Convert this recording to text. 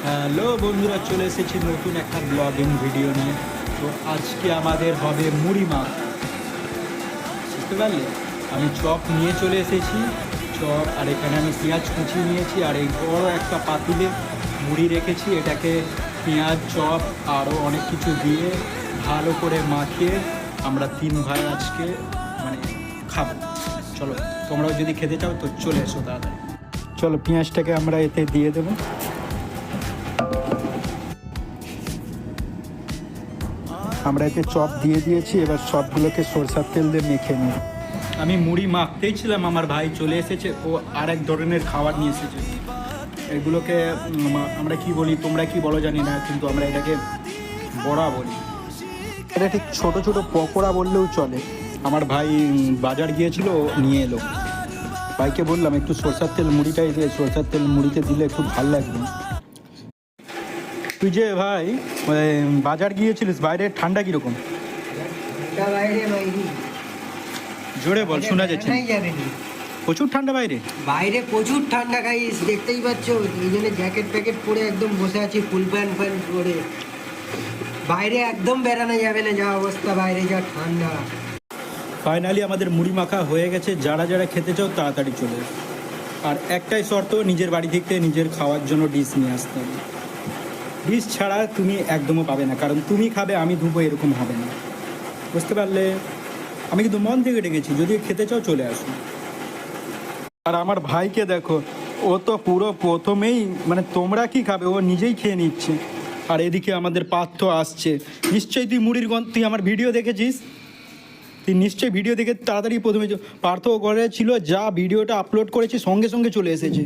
Hello বন্ধুরা, চলে এসেছি নতুন একটা ব্লগিং ভিডিও নিয়ে। তো আজকে আমাদের হবে মুড়ি মাখ, বুঝতে পারলে? আমি চপ নিয়ে চলে এসেছি, চপ, আর এখানে আমি পেঁয়াজ কুচি নিয়েছি, আর এই বড় একটা পাতিলে মুড়ি রেখেছি। এটাকে পেঁয়াজ, চপ আরও অনেক কিছু দিয়ে ভালো করে মাখিয়ে আমরা তিন ভাই আজকে মানে খাবো। চলো, তোমরাও যদি খেতে চাও তো চলে এসো তাড়াতাড়ি। চলো, পেঁয়াজটাকে আমরা এতে দিয়ে দেবো। আমরা এতে চপ দিয়ে দিয়েছি, এবার সবগুলোকে সরষার তেল দিয়ে মেখে নিই। আমি মুড়ি মাখতেই ছিলাম, আমার ভাই চলে এসেছে, ও আরেক ধরনের খাবার নিয়ে এসেছে। এগুলোকে আমরা কি বলি, তোমরা কি বলো জানি না, কিন্তু আমরা এটাকে বড়া বলি। এটা ঠিক ছোট ছোট পকোড়া বললেও চলে। আমার ভাই বাজার গিয়েছিল, নিয়ে এলো। ভাইকে বললাম একটু সরষার তেল মুড়িটাই দিয়ে, সরষার তেল মুড়িতে দিলে খুব ভালো লাগবে। তুই যে ভাই বাজার গিয়েছিলিস, বাইরে ঠান্ডা কিরকম? জোরে বল, শোনা যাচ্ছে। প্রচুর ঠান্ডা বাইরে? বাইরে প্রচুর ঠান্ডা গাইস, দেখতেই পাচ্ছ। এই জন্য জ্যাকেট প্যাকেট পরে একদম বসে আছি, ফুল প্যান্ট প্যান্ট পরে। বাইরে একদম বেরানো যাবে না, যা অবস্থা বাইরে, যা ঠান্ডা। ফাইনালি আমাদের মুড়ি মাখা হয়ে গেছে। যারা যারা খেতে চাও তাড়াতাড়ি চলে এসো। আর একটাই শর্ত, নিজের বাড়ি থেকে নিজের খাওয়ার জন্য ডিশ নিয়ে আসতে হবে। ডিশ ছাড়া তুমি একদমও পাবে না, কারণ তুমি খাবে আমি ধুবো, এরকম হবে না, বুঝতে পারলে? আমি কিন্তু মন থেকে ডেকেছি, যদি খেতে চাও চলে আসো। আর আমার ভাইকে দেখো, ও তো পুরো প্রথমেই মানে তোমরা কি খাবে, ও নিজেই খেয়ে নিচ্ছে। আর এদিকে আমাদের পার্থ আসছে। নিশ্চয়ই তুই মুড়ির গন্ধ, তুই আমার ভিডিও দেখেছিস, তুই নিশ্চয়ই ভিডিও দেখে তাড়াতাড়ি প্রথমে পার্থ ঘরে ছিল, যা ভিডিওটা আপলোড করেছি সঙ্গে সঙ্গে চলে এসেছে।